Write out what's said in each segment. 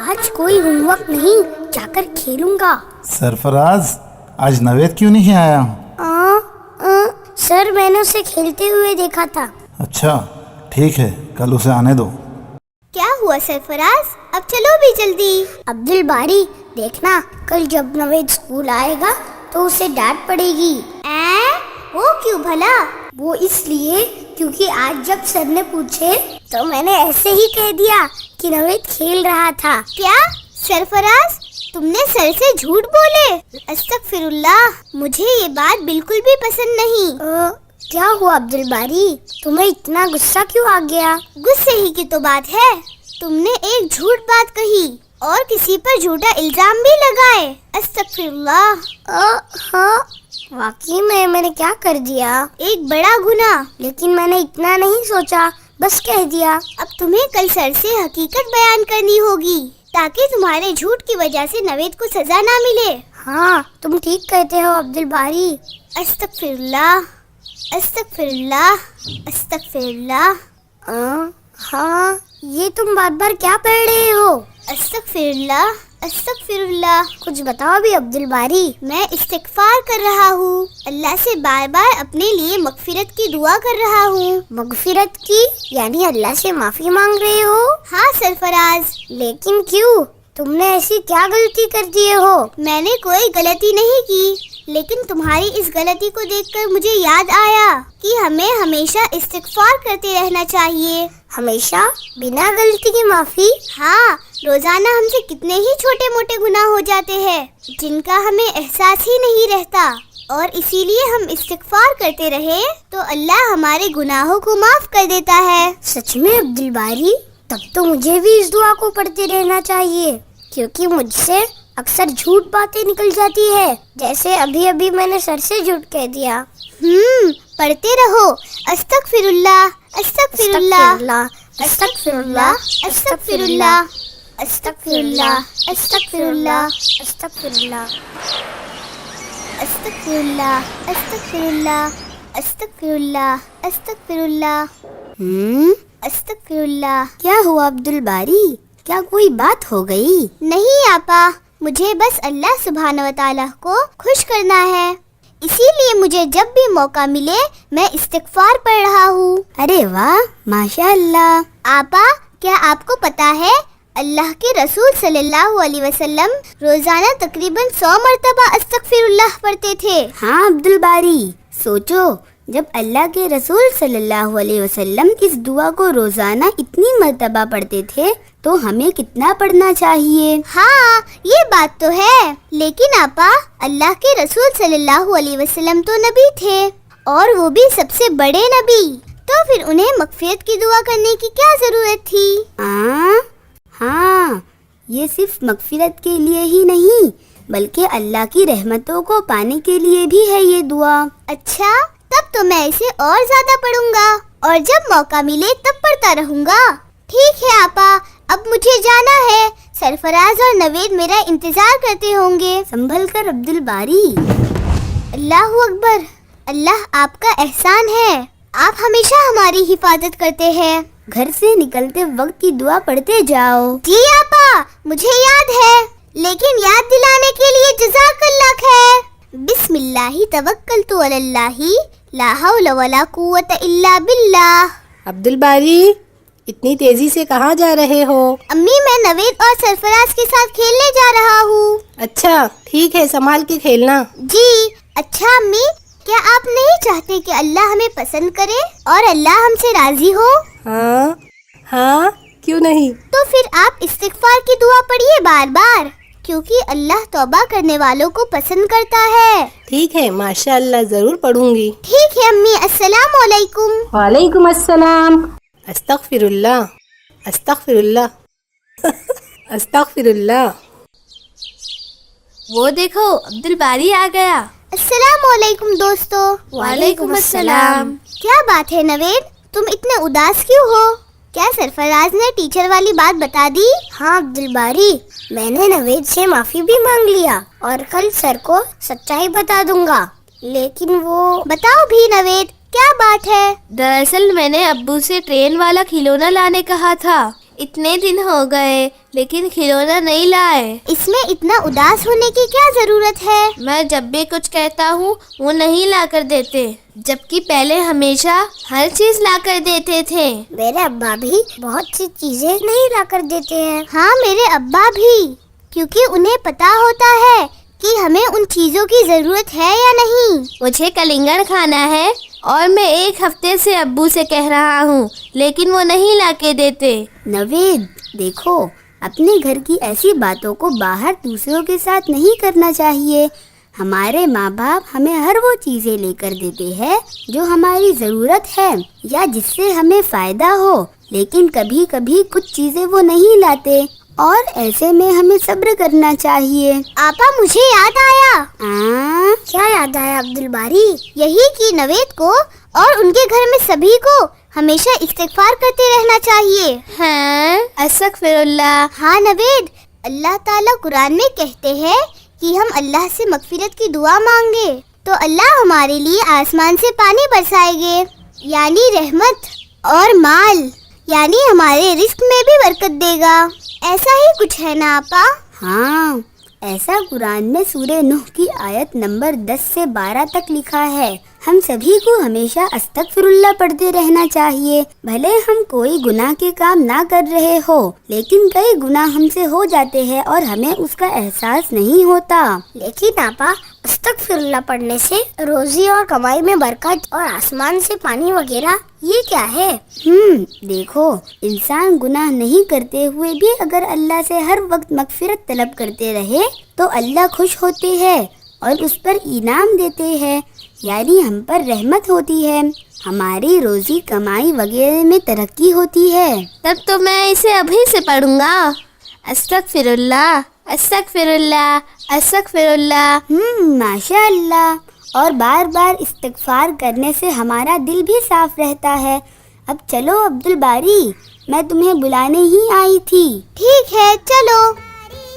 آج کوئی home work نہیں، جا کر کھیلوں گا۔ سرفراز، آج نوید کیوں نہیں آیا؟ سر میں نے اسے کھیلتے ہوئے دیکھا تھا۔ اچھا ٹھیک ہے، کل اسے آنے دو۔ کیا ہوا سرفراز؟ اب چلو بھی جلدی۔ عبد الباری دیکھنا، کل جب نوید اسکول آئے گا تو اسے ڈانٹ پڑے گی۔ وہ کیوں بھلا؟ وہ اس لیے کیونکہ آج جب سر نے پوچھے تو میں نے ایسے ہی کہہ دیا کہ نوید کھیل رہا تھا۔ کیا سرفراز، تم نے سر سے جھوٹ بولے؟ استغفر اللہ، مجھے یہ بات بالکل بھی پسند نہیں۔ کیا ہوا عبد الباری، تمہیں اتنا غصہ کیوں آ گیا؟ غصے ہی کی تو بات ہے، تم نے ایک جھوٹ بات کہی اور کسی پر جھوٹا الزام بھی لگائے۔ استغفر اللہ۔ ہاں واقعی میں نے کیا کر دیا؟ ایک بڑا گناہ، لیکن میں نے اتنا نہیں سوچا، بس کہہ دیا۔ اب تمہیں کل سر سے حقیقت بیان کرنی ہوگی تاکہ تمہارے جھوٹ کی وجہ سے نوید کو سزا نہ ملے۔ ہاں تم ٹھیک کہتے ہو عبد الباری۔ استغفر اللہ، استغفر اللہ، استغفر اللہ۔ ہاں یہ تم بار بار کیا پڑھ رہے ہو؟ استغفر اللہ، استغفر اللہ۔ کچھ بتاؤ بھی عبد الباری۔ میں استغفار کر رہا ہوں، اللہ سے بار بار اپنے لیے مغفرت کی دعا کر رہا ہوں۔ مغفرت کی یعنی اللہ سے معافی مانگ رہے ہو؟ ہاں سرفراز۔ لیکن کیوں؟ تم نے ایسی کیا غلطی کر دیے ہو؟ میں نے کوئی غلطی نہیں کی، لیکن تمہاری اس غلطی کو دیکھ کر مجھے یاد آیا کہ ہمیں ہمیشہ استغفار کرتے رہنا چاہیے۔ ہمیشہ بنا غلطی کی معافی؟ ہاں، روزانہ ہم سے کتنے ہی چھوٹے موٹے گناہ ہو جاتے ہیں جن کا ہمیں احساس ہی نہیں رہتا، اور اسی لیے ہم استغفار کرتے رہے تو اللہ ہمارے گناہوں کو معاف کر دیتا ہے۔ سچ میں عبد الباری؟ تب تو مجھے بھی اس دعا کو پڑھتے رہنا چاہیے، کیونکہ مجھ سے اکثر جھوٹ باتیں نکل جاتی ہے، جیسے ابھی میں نے سر سے جھوٹ کہہ دیا۔ پڑھتے رہو۔ استغفر اللہ، استغفر اللہ، استغفر اللہ، استغفر اللہ، استغفر اللہ، استغفر اللہ، استغفر اللہ، استغفر اللہ، استغفر اللہ، استغفر اللہ، استغفر اللہ، استغفر اللہ۔ کیا ہوا عبد الباری؟ کیا کوئی بات ہو گئی؟ نہیں آپا، مجھے بس اللہ سبحانہ و تعالیٰ کو خوش کرنا ہے، اسی لیے مجھے جب بھی موقع ملے میں استغفار پڑھ رہا ہوں۔ ارے واہ، ماشاء اللہ۔ آپا، کیا آپ کو پتا ہے اللہ کے رسول صلی اللہ علیہ وسلم روزانہ تقریباً 100 مرتبہ استغفر اللہ پڑھتے تھے؟ ہاں عبد الباری، سوچو جب اللہ کے رسول صلی اللہ علیہ وسلم اس دعا کو روزانہ اتنی مرتبہ پڑھتے تھے تو ہمیں کتنا پڑھنا چاہیے؟ ہاں یہ بات تو ہے، لیکن آپا اللہ کے رسول صلی اللہ علیہ وسلم تو نبی تھے، اور وہ بھی سب سے بڑے نبی، تو پھر انہیں مغفرت کی دعا کرنے کی کیا ضرورت تھی؟ ہاں، یہ صرف مغفرت کے لیے ہی نہیں بلکہ اللہ کی رحمتوں کو پانے کے لیے بھی ہے یہ دعا۔ اچھا، تب تو میں اسے اور زیادہ پڑھوں گا، اور جب موقع ملے تب پڑھتا رہوں گا۔ ٹھیک ہے آپا، اب مجھے جانا ہے، سرفراز اور نوید میرا انتظار کرتے ہوں گے۔ سنبھل کر عبد الباری۔ اللہ اکبر، اللہ آپ کا احسان ہے، آپ ہمیشہ ہماری حفاظت کرتے ہیں۔ گھر سے نکلتے وقت کی دعا پڑھتے جاؤ۔ جی آپا، مجھے یاد ہے، لیکن یاد دلانے کے لیے جزاک اللہ خیر۔ بسم اللہ توکلت علی اللہ، لا حول ولا قوت الا باللہ۔ عبد الباری، اتنی تیزی سے کہاں جا رہے ہو؟ امی، میں نوید اور سرفراز کے ساتھ کھیلنے جا رہا ہوں۔ اچھا ٹھیک ہے، سنبھال کے کھیلنا۔ جی اچھا امی، کیا آپ نہیں چاہتے کہ اللہ ہمیں پسند کرے اور اللہ ہم سے راضی ہو؟ ہاں کیوں نہیں؟ تو پھر آپ استغفار کی دعا پڑھیے بار بار، کیونکہ اللہ توبہ کرنے والوں کو پسند کرتا ہے۔ ٹھیک ہے، ماشاء اللہ، ضرور پڑھوں گی۔ ٹھیک ہے امی، السلام علیکم۔ وعلیکم السلام۔ استغفر اللہ، استغفر اللہ، استغفر اللہ۔ وہ دیکھو عبد الباری آ گیا۔ السلام علیکم دوستو۔ وعلیکم السلام۔ کیا بات ہے نوید، تم اتنے اداس کیوں ہو؟ کیا سرفراز نے ٹیچر والی بات بتا دی؟ ہاں عبد الباری، میں نے نوید سے معافی بھی مانگ لیا اور کل سر کو سچائی بتا دوں گا، لیکن وہ… بتاؤ بھی نوید، کیا بات ہے؟ دراصل میں نے ابو سے ٹرین والا کھلونا لانے کہا تھا، इतने दिन हो गए लेकिन खिलौना नहीं लाए। इसमें इतना उदास होने की क्या जरूरत है? मैं जब भी कुछ कहता हूँ वो नहीं ला कर देते, जबकि पहले हमेशा हर चीज ला कर देते थे। मेरे अब्बा भी बहुत सी चीजें नहीं ला कर देते हैं। हाँ, मेरे अब्बा भी, क्योंकि उन्हें पता होता है कि हमें उन चीजों की जरूरत है या नहीं। मुझे कलिंगड़ खाना है और मैं 1 हफ्ते से अब्बू से कह रहा हूँ, लेकिन वो नहीं ला के देते। नवेद, देखो, अपने घर की ऐसी बातों को बाहर दूसरों के साथ नहीं करना चाहिए। हमारे माँ बाप हमें हर वो चीज़ें लेकर देते हैं जो हमारी ज़रूरत है या जिससे हमें फ़ायदा हो, लेकिन कभी कभी कुछ चीज़ें वो नहीं लाते और ऐसे में हमें सब्र करना चाहिए। आपा, मुझे याद आया। क्या याद आया अब्दुल बारी? यही कि नवेद को और उनके घर में सभी को हमेशा इस्तिगफार करते रहना चाहिए। हाँ, अस्तगफिरुल्लाह। हाँ नवेद, अल्लाह ताला कुरान में कहते हैं कि हम अल्लाह से मगफिरत की दुआ मांगे तो अल्लाह हमारे लिए आसमान से पानी बरसाएंगे, यानी रहमत, और माल यानी हमारे रिस्क में भी बरकत देगा। ऐसा ही कुछ है ना आपा? हाँ, ऐसा कुरान में सूरह नूह की आयत नंबर 10 से 12 तक लिखा है। हम सभी को हमेशा अस्तगफिरुल्लाह पढ़ते रहना चाहिए। भले हम कोई गुनाह के काम ना कर रहे हो, लेकिन कई गुनाह हमसे हो जाते हैं और हमें उसका एहसास नहीं होता। लेकिन आपा, अस्तगफिरुल्लाह पढ़ने से रोजी और कमाई में बरकत और आसमान से पानी वगैरह ये क्या है? देखो, इंसान गुनाह नहीं करते हुए भी अगर अल्लाह से हर वक्त मगफिरत तलब करते रहे तो अल्लाह खुश होते हैं और उस पर इनाम देते हैं, यानी हम पर रहमत होती है, हमारी रोजी कमाई वगैरह में तरक्की होती है। तब तो मैं इसे अभी से पढ़ूंगा। अस्तगफिरुल्लाह, अस्तगफिरुल्लाह, अस्तगफिरुल्लाह। माशाअल्लाह। और बार बार इस्तिगफार करने से हमारा दिल भी साफ रहता है। अब चलो अब्दुल बारी, मैं तुम्हें बुलाने ही आई थी। ठीक है, चलो।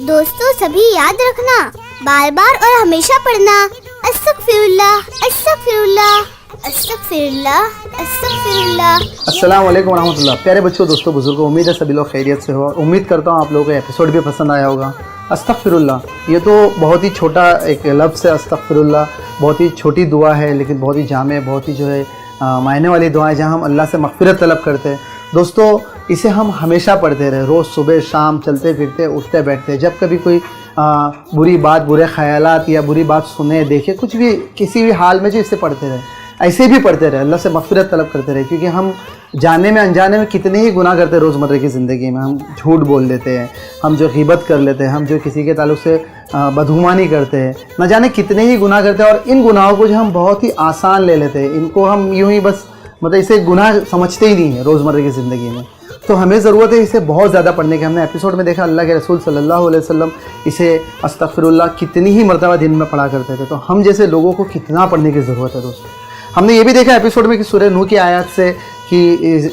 दोस्तों, सभी याद रखना, बार बार और हमेशा पढ़ना अस्तगफिरुल्लाह, अस्तगफिरुल्लाह, अस्तगफिरुल्लाह, अस्तगफिरुल्लाह। अस्सलाम वालेकुम रहमतुल्लाह। प्यारे बच्चों, दोस्तों, बुजुर्गों, उम्मीद है सभी लोग खैरियत से हो। उम्मीद करता हूँ आप लोगों को एपिसोड भी पसंद आया होगा। अस्तगफिरुल्लाह, ये तो बहुत ही छोटा एक लफ्ज़ है। अस्तगफिरुल्लाह बहुत ही छोटी दुआ है, लेकिन बहुत ही जामे, बहुत ही जो है मायने वाली दुआ है, जहाँ हम अल्लाह से मग़फ़िरत तलब करते हैं। दोस्तों, इसे हम हमेशा पढ़ते रहे, रोज़ सुबह शाम, चलते फिरते, उठते बैठते। जब कभी कोई बुरी बात, बुरे ख़यालात या बुरी बात सुने, देखे, कुछ भी, किसी भी हाल में जो इसे पढ़ते रहे, ऐसे भी पढ़ते रहे, अल्लाह से मग़फ़िरत तलब करते रहे। क्योंकि हम जाने में अनजाने में कितने ही गुनाह करते हैं रोज़मर्रा की ज़िंदगी में। हम झूठ बोल देते हैं, हम जो ग़ीबत कर लेते हैं, हम जो किसी के ताल्लुक़ से बदगुमानी करते हैं, न जाने कितने ही गुनाह करते हैं। और इन गुनाहों को जो हम बहुत ही आसान ले लेते हैं, इनको हम यूँ ही बस मतलब इसे गुनाह समझते ही नहीं है रोज़मर्रा की ज़िंदगी में। तो हमें ज़रूरत है इसे बहुत ज़्यादा पढ़ने की। हमने एपिसोड में देखा अल्लाह के रसूल सल्लल्लाहु अलैहि वसल्लम इसे अस्तगफिरुल्लाह कितनी ही मरतबा दिन में पढ़ा करते थे। तो हम जैसे लोगों को कितना पढ़ने की ज़रूरत है दोस्तों। हमने ये भी देखा एपिसोड में कि सूरह नूह की आयत से कि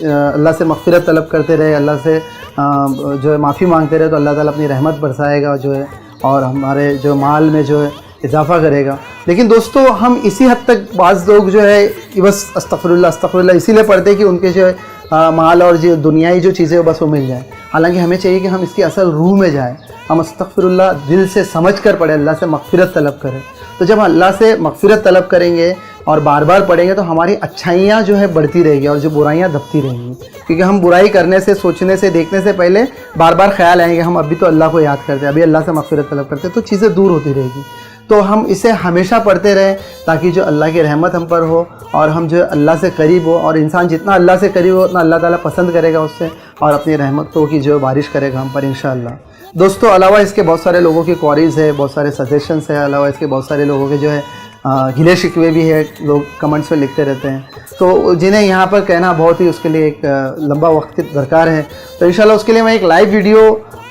अल्लाह से मग़फ़िरत तलब करते रहे, अल्लाह से जो है माफ़ी मांगते रहे, तो अल्लाह ताला अपनी रहमत बरसाएगा जो है, और हमारे जो माल में जो है इजाफ़ा करेगा। लेकिन दोस्तों, हम इसी हद तक बाज़ लोग जो है कि बस अस्तगफिरुल्लाह अस्तगफिरुल्लाह इसीलिए पढ़ते हैं कि उनके जो है माल और जो दुनियाई जो चीज़ें बस वो मिल जाए। हालांकि हमें चाहिए कि हम इसकी असल रूह में जाएँ, हम अस्तगफिरुल्लाह दिल से समझ कर पढ़ें, अल्लाह से मग़फ़िरत तलब करें। तो जब अल्लाह से मग़फ़िरत तलब करेंगे और बार बार पढ़ेंगे तो हमारी अच्छाइयाँ जो है बढ़ती रहेगी और जो बुराइयाँ दबती रहेंगी। क्योंकि हम बुराई करने से, सोचने से, देखने से पहले बार बार ख्याल आएंगे हम अभी तो अल्लाह को याद करते हैं, अभी अल्लाह से मग़फ़िरत तलब करते हैं, तो चीज़ें दूर होती रहेगी। तो हम इसे हमेशा पढ़ते रहें ताकि जो अल्लाह की रहमत हम पर हो और हम जो अल्लाह से करीब हो। और इंसान जितना अल्लाह से करीब हो उतना अल्लाह ताला पसंद करेगा उससे और अपनी रहमतों की जो बारिश करेगा हम पर इंशाअल्लाह। दोस्तों, अलावा इसके बहुत सारे लोगों की क्वारीज़ है, बहुत सारे सजेशंस है, अलावा इसके बहुत सारे लोगों के जो है गिले शिकवे भी है, लोग कमेंट्स में लिखते रहते हैं। तो जिन्हें यहाँ पर कहना बहुत ही उसके लिए एक लंबा वक्त की दरकार है। तो इंशाल्लाह उसके लिए मैं एक लाइव वीडियो,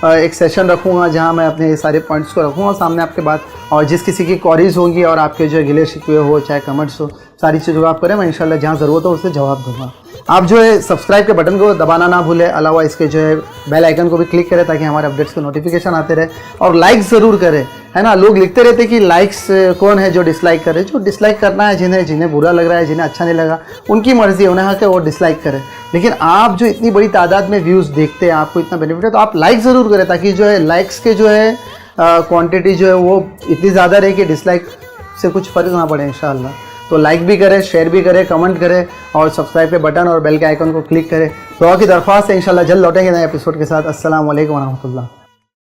एक सेशन रखूँगा जहाँ मैं अपने ये सारे पॉइंट्स को रखूँगा सामने आपके बात, और जिस किसी की क्वारीज़ होंगी और आपके जो गिले शिकवे हो, चाहे कमेंट्स हो, सारी चीज़ों को आप करें, मैं इंशाल्लाह जहाँ ज़रूरत हो उससे जवाब दूँगा। आप जो है सब्सक्राइब के बटन को दबाना ना भूलें, अलावा इसके जो है बेल आइकन को भी क्लिक करें ताकि हमारे अपडेट्स के नोटिफिकेशन आते रहे, और लाइक ज़रूर करें, है ना। लोग लिखते रहते कि लाइक्स कौन है जो डिसलाइक करे, जो डिसलाइक करना है जिन्हें बुरा लग रहा है, जिन्हें अच्छा नहीं लगा, उनकी मर्ज़ी है, उन्हें हक है वो डिसलाइक करें। लेकिन आप जो इतनी बड़ी तादाद में व्यूज़ देखते हैं, आपको इतना बेनिफिट है, तो आप लाइक ज़रूर करें ताकि जो है लाइक्स के जो है क्वांटिटी जो है वो इतनी ज़्यादा रहे कि डिसलाइक से कुछ फ़र्क ना पड़े इंशाअल्लाह। तो लाइक भी करें, शेयर भी करें, कमेंट करें और सब्सक्राइब के बटन और बेल के आइकन को क्लिक करें। दुआ की दरख्वास्त है, इंशाअल्लाह जल्द लौटेंगे नए एपिसोड के साथ। अस्सलाम वालेकुम व रहमतुल्लाह।